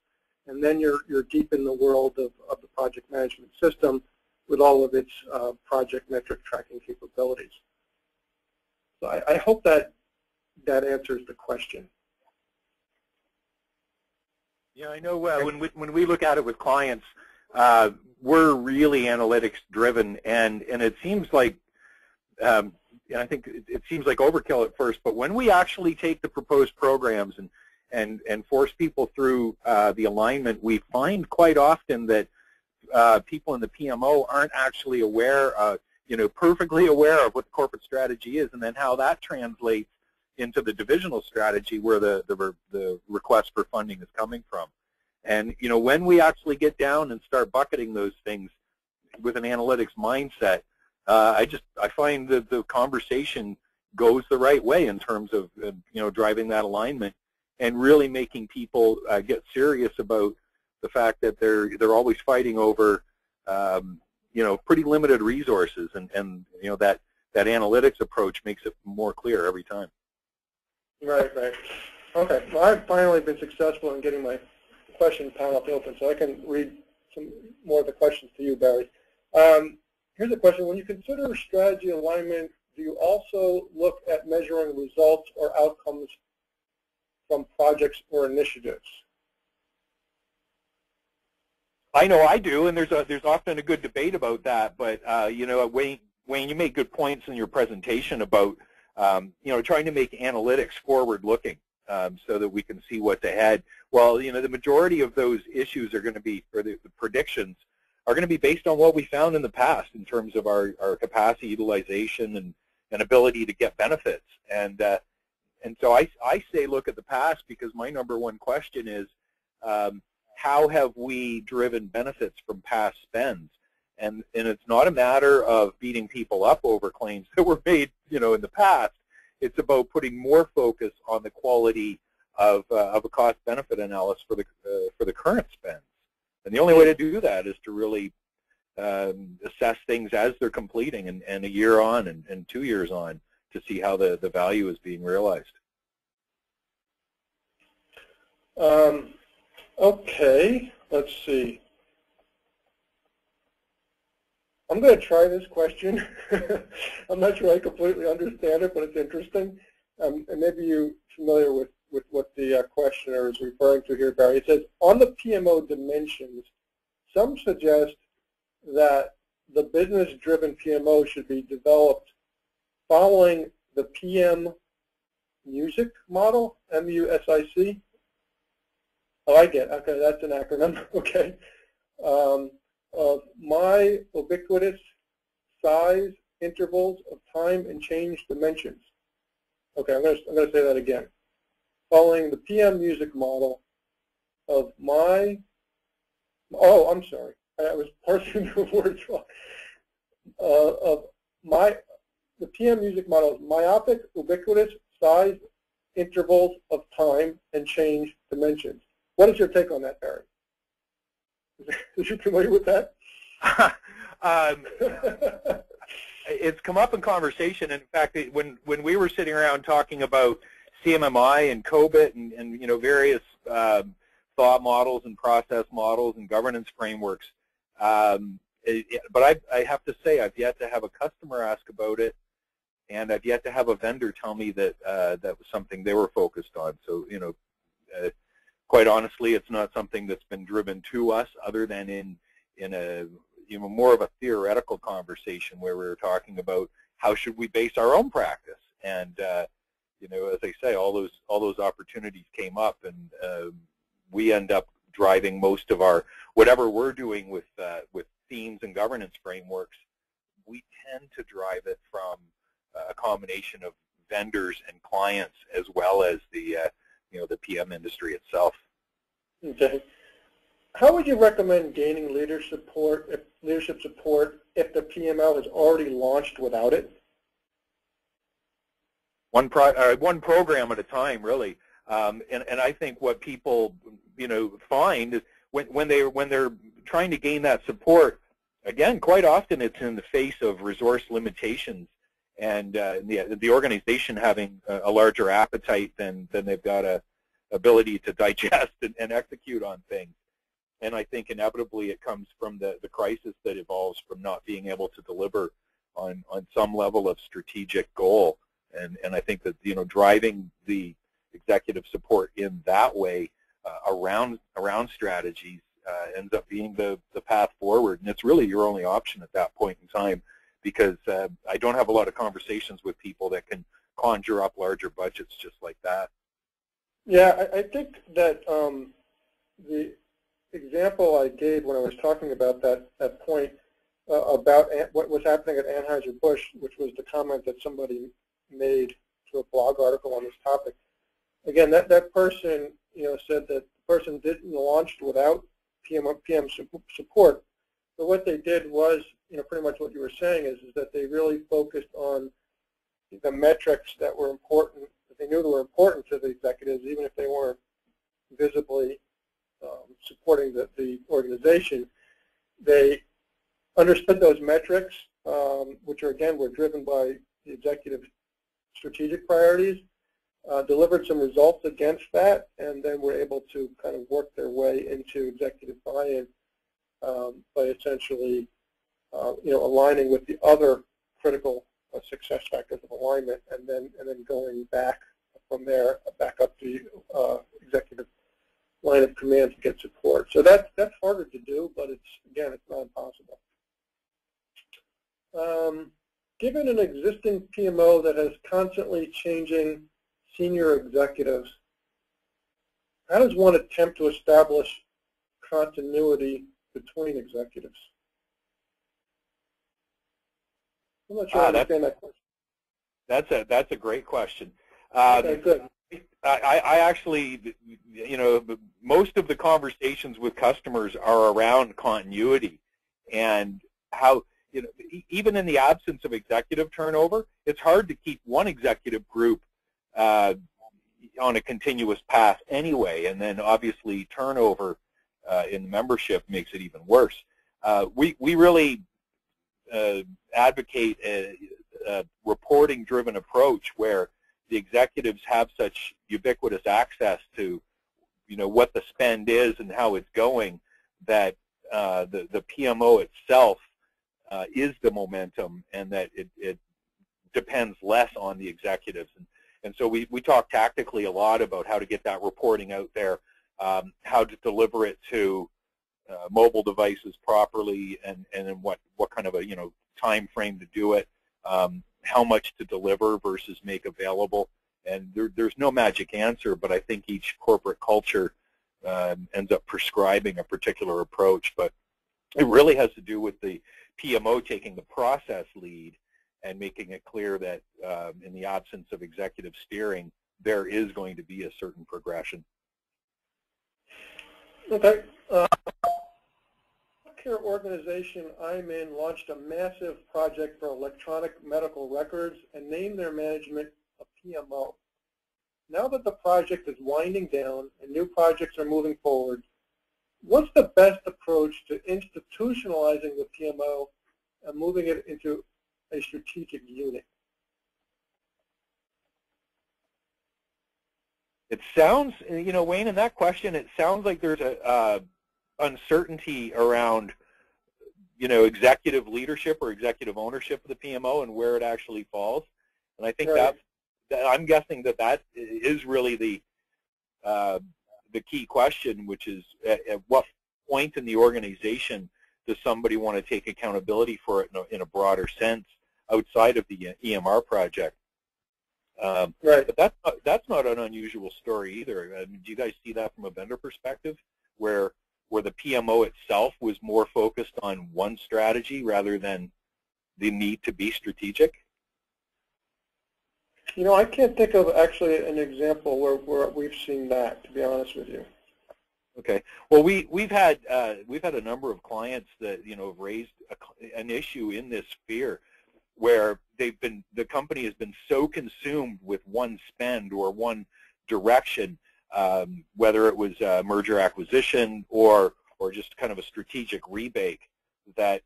And then you're deep in the world of the project management system with all of its project metric tracking capabilities. So I hope that answers the question. Yeah, I know when we look at it with clients, we're really analytics driven, and it seems like I think it seems like overkill at first, but when we actually take the proposed programs and force people through the alignment, we find quite often that people in the PMO aren't actually aware, perfectly aware of what the corporate strategy is, and then how that translates into the divisional strategy where the request for funding is coming from. And when we actually get down and start bucketing those things with an analytics mindset, I find that the conversation goes the right way in terms of driving that alignment and really making people get serious about the fact that they're always fighting over pretty limited resources, and that analytics approach makes it more clear every time. Right. Okay. Well, I've finally been successful in getting my question panel open, so I can read some more of the questions to you, Barry. Here's a question. When you consider strategy alignment, do you also look at measuring results or outcomes from projects or initiatives? I know I do, and there's often a good debate about that. But Wayne, you make good points in your presentation about trying to make analytics forward-looking so that we can see what's ahead. Well, the majority of those issues are going to be, or the predictions are going to be based on what we found in the past in terms of our capacity utilization and ability to get benefits. And so I say look at the past, because my number one question is how have we driven benefits from past spends? And it's not a matter of beating people up over claims that were made in the past. It's about putting more focus on the quality of a cost-benefit analysis for the current spends. And the only way to do that is to really assess things as they're completing, and a year on and 2 years on, to see how the value is being realized. Okay, let's see. I'm going to try this question. I'm not sure I completely understand it, but it's interesting. And maybe you're familiar with what the questioner is referring to here, Barry. It says, on the PMO dimensions, some suggest that the business-driven PMO should be developed following the PM music model, M-U-S-I-C. Oh, I get it. Okay, that's an acronym. Okay. Of my ubiquitous size, intervals of time, and change dimensions. Okay, I'm going to say that again. Following the PM music model of my, oh, I'm sorry. I was parsing the words wrong. The PM music model is myopic, ubiquitous, size, intervals of time, and change dimensions. What is your take on that, Barry? Is you familiar with that? It's come up in conversation. In fact, when we were sitting around talking about CMMI and COBIT and various thought models and process models and governance frameworks, but I have to say I've yet to have a customer ask about it, and I've yet to have a vendor tell me that that was something they were focused on. So quite honestly, it's not something that's been driven to us, other than in a more of a theoretical conversation where we were talking about how should we base our own practice. And as I say, all those opportunities came up, and we end up driving most of our whatever we're doing with themes and governance frameworks. We tend to drive it from a combination of vendors and clients, as well as the the PM industry itself. Okay. How would you recommend gaining leadership support if the PMO has already launched without it? One program at a time, really. And I think what people find is when they're trying to gain that support, again, quite often it's in the face of resource limitations, and the organization having a larger appetite than they've got a ability to digest and execute on things. And I think inevitably it comes from the crisis that evolves from not being able to deliver on some level of strategic goal. And I think that driving the executive support in that way around strategies ends up being the path forward. And it's really your only option at that point in time, because I don't have a lot of conversations with people that can conjure up larger budgets just like that. Yeah, I think that the example I gave when I was talking about that point about what was happening at Anheuser-Busch, which was the comment that somebody made to a blog article on this topic. Again, that person said that the person didn't launch without PM support. But what they did was, pretty much what you were saying is that they really focused on the metrics that were important, that they knew that were important to the executives, even if they weren't visibly supporting the organization. They understood those metrics, which were driven by the executive strategic priorities, delivered some results against that, and then were able to kind of work their way into executive buy-in by essentially aligning with the other critical success factors of alignment, and then going back from there back up to executive line of command to get support. So that's harder to do, but it's not impossible. Given an existing PMO that has constantly changing senior executives, how does one attempt to establish continuity between executives? I'm not sure I understand that question. That's a great question. Okay, good. I actually, most of the conversations with customers are around continuity and how, even in the absence of executive turnover, it's hard to keep one executive group on a continuous path anyway, and then obviously turnover in the membership makes it even worse. We really advocate a reporting-driven approach where the executives have such ubiquitous access to, what the spend is and how it's going, that the PMO itself is the momentum, and that it depends less on the executives. And so we talk tactically a lot about how to get that reporting out there, how to deliver it to mobile devices properly, and then what kind of a time frame to do it, how much to deliver versus make available. And there's no magic answer, but I think each corporate culture ends up prescribing a particular approach. But it really has to do with the PMO taking the process lead and making it clear that in the absence of executive steering, there is going to be a certain progression. Okay. Healthcare organization I'm in launched a massive project for electronic medical records and named their management a PMO. Now that the project is winding down and new projects are moving forward, what's the best approach to institutionalizing the PMO and moving it into a strategic unit? It sounds, Wayne, in that question, it sounds like there's a uncertainty around, executive leadership or executive ownership of the PMO and where it actually falls. And I think I'm guessing that is really the key question, which is at what point in the organization does somebody want to take accountability for it in a broader sense outside of the EMR project? But that's not an unusual story either. I mean, do you guys see that from a vendor perspective, where the PMO itself was more focused on one strategy rather than the need to be strategic? I can't think of actually an example where we've seen that, to be honest with you. Okay. Well, we've had a number of clients that have raised an issue in this sphere, where the company has been so consumed with one spend or one direction, whether it was merger acquisition or just kind of a strategic rebate, that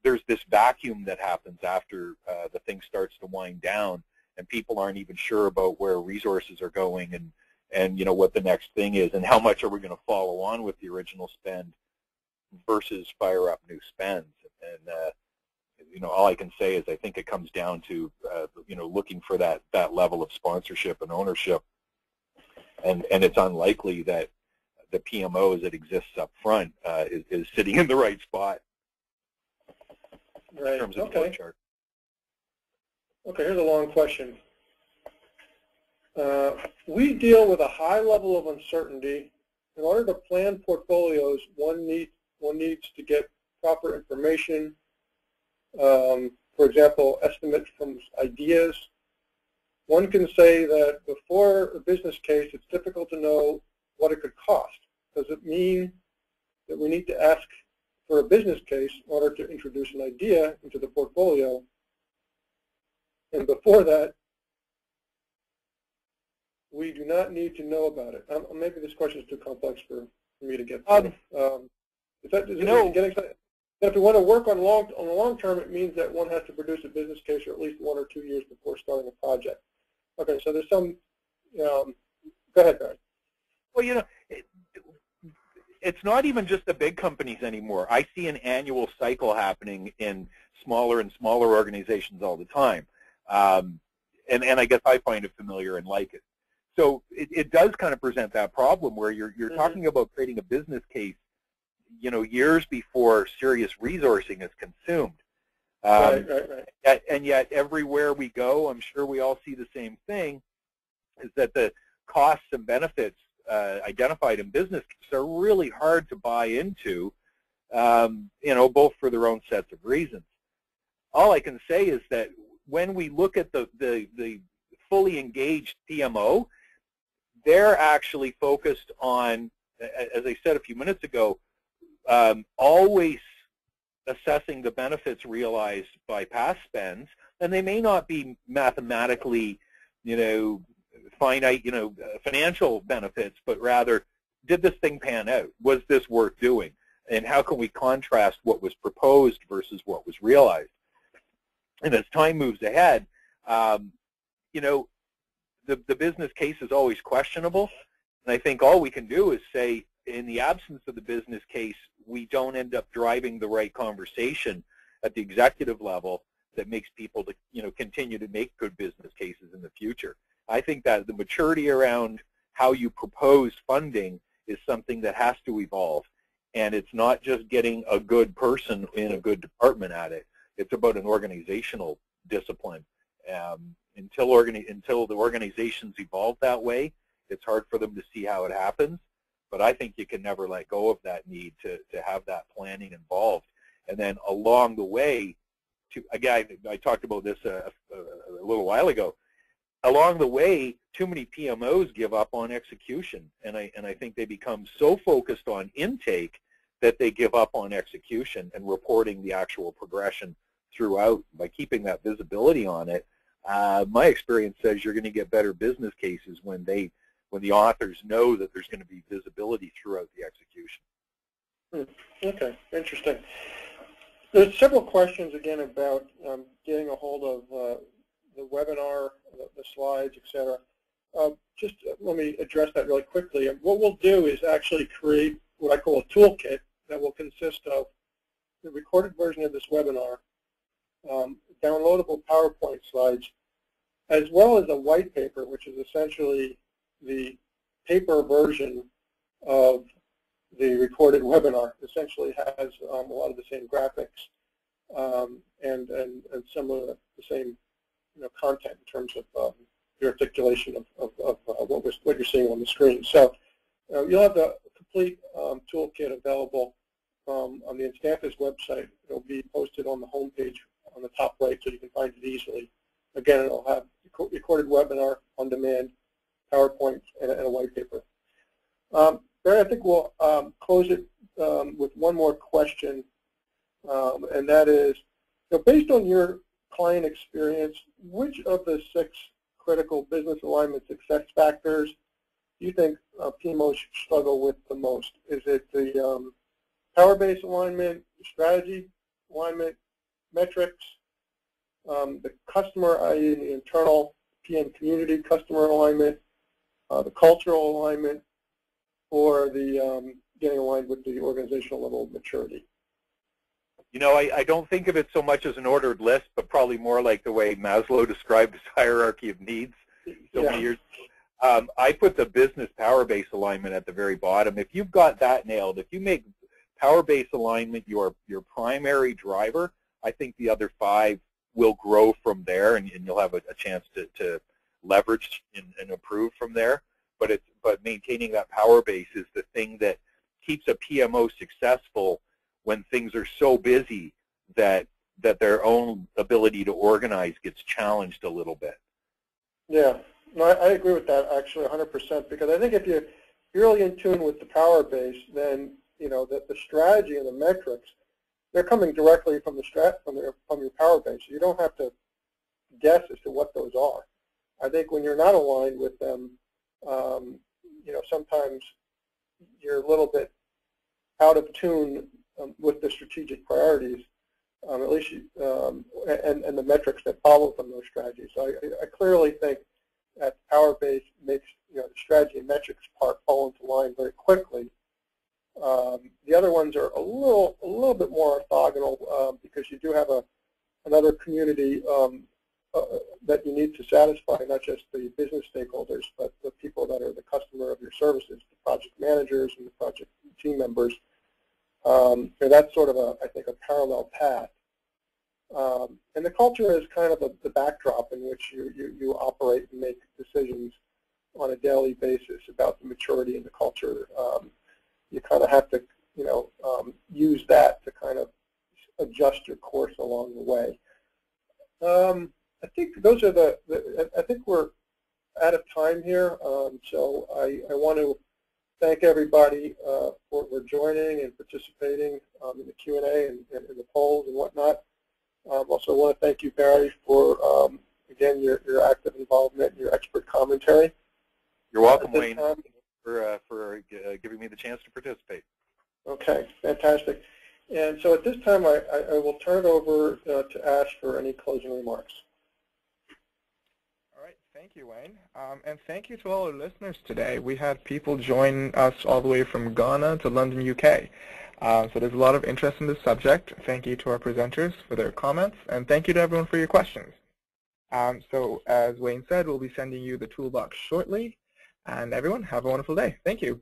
there's this vacuum that happens after the thing starts to wind down, and people aren't even sure about where resources are going and what the next thing is, and how much are we going to follow on with the original spend versus fire up new spends. And all I can say is I think it comes down to looking for that level of sponsorship and ownership, and it's unlikely that the PMO as it exists up front is sitting in the right spot in terms of the org chart. Okay, here's a long question. We deal with a high level of uncertainty. In order to plan portfolios, one needs to get proper information. For example, estimates from ideas. One can say that before a business case, it's difficult to know what it could cost. Does it mean that we need to ask for a business case in order to introduce an idea into the portfolio? And before that, we do not need to know about it. Maybe this question is too complex for me to get through. If we want to work on the long term, it means that one has to produce a business case for at least 1 or 2 years before starting a project. Okay, so there's some. Go ahead, Barry. Well, it's not even just the big companies anymore. I see an annual cycle happening in smaller and smaller organizations all the time, and I guess I find it familiar and like it. So it does kind of present that problem where you're talking about creating a business case, years before serious resourcing is consumed. Right. And yet everywhere we go, I'm sure we all see the same thing, is that the costs and benefits identified in business cases are really hard to buy into, both for their own sets of reasons. All I can say is that when we look at the fully engaged PMO, they're actually focused on, as I said a few minutes ago, always assessing the benefits realized by past spends, and they may not be mathematically, finite, financial benefits, but rather, did this thing pan out? Was this worth doing? And how can we contrast what was proposed versus what was realized? And as time moves ahead, the business case is always questionable, and I think all we can do is say, in the absence of the business case, we don't end up driving the right conversation at the executive level that makes people to, continue to make good business cases in the future. I think that the maturity around how you propose funding is something that has to evolve, and it's not just getting a good person in a good department at it. It's about an organizational discipline. Until the organizations evolve that way, it's hard for them to see how it happens. But I think you can never let go of that need to have that planning involved. And then along the way, again, I talked about this a little while ago. Along the way, too many PMOs give up on execution, and I think they become so focused on intake that they give up on execution and reporting the actual progression throughout. By keeping that visibility on it, my experience says you're going to get better business cases when the authors know that there's going to be visibility throughout the execution. Okay, interesting. There's several questions again about getting a hold of the webinar, the slides, etc. Just let me address that really quickly. And what we'll do is actually create what I call a toolkit that will consist of the recorded version of this webinar, downloadable PowerPoint slides, as well as a white paper, which is essentially the paper version of the recorded webinar. Essentially has a lot of the same graphics and some of the same content in terms of the articulation of what you're seeing on the screen. So you'll have the complete toolkit available on the Instantis website. It'll be posted on the home page on the top right, so you can find it easily. Again, it'll have recorded webinar on demand, PowerPoint, and a white paper. Barry, I think we'll close it with one more question, and that is, based on your client experience, which of the 6 critical business alignment success factors do you think PMOs struggle with the most? Is it the power-based alignment, strategy alignment, metrics, the customer, i.e. the internal PM community customer alignment, the cultural alignment, or the getting aligned with the organizational level of maturity? I don't think of it so much as an ordered list, but probably more like the way Maslow described his hierarchy of needs so many years ago. I put the business power-based alignment at the very bottom. If you've got that nailed, if you make power-based alignment your primary driver, I think the other 5 will grow from there, and you'll have a chance to leverage and improve from there. But maintaining that power base is the thing that keeps a PMO successful when things are so busy that their own ability to organize gets challenged a little bit. Yeah, no, I agree with that actually 100%, because I think if you're really in tune with the power base, then that the strategy and the metrics, they're coming directly from your power base. You don't have to guess as to what those are. I think when you're not aligned with them, sometimes you're a little bit out of tune with the strategic priorities, at least, and the metrics that follow from those strategies. So I clearly think that power base makes the strategy and metrics part fall into line very quickly. The other ones are a little bit more orthogonal because you do have another community that you need to satisfy, not just the business stakeholders, but the people that are the customer of your services, the project managers and the project team members. So that's sort of I think a parallel path. And the culture is kind of the backdrop in which you operate and make decisions on a daily basis about the maturity in the culture. You kind of have to, use that to kind of adjust your course along the way. I think those are I think we're out of time here. So I want to thank everybody for joining and participating in the Q&A and in the polls and whatnot. Also want to thank you, Barry, for, again, your active involvement and your expert commentary. You're welcome, Wayne, for giving me the chance to participate. Okay, fantastic. And so at this time, I will turn it over to Ash for any closing remarks. All right, thank you, Wayne. And thank you to all our listeners today. We had people join us all the way from Ghana to London, UK. So there's a lot of interest in this subject. Thank you to our presenters for their comments, and thank you to everyone for your questions. So as Wayne said, we'll be sending you the toolbox shortly. And everyone, have a wonderful day. Thank you.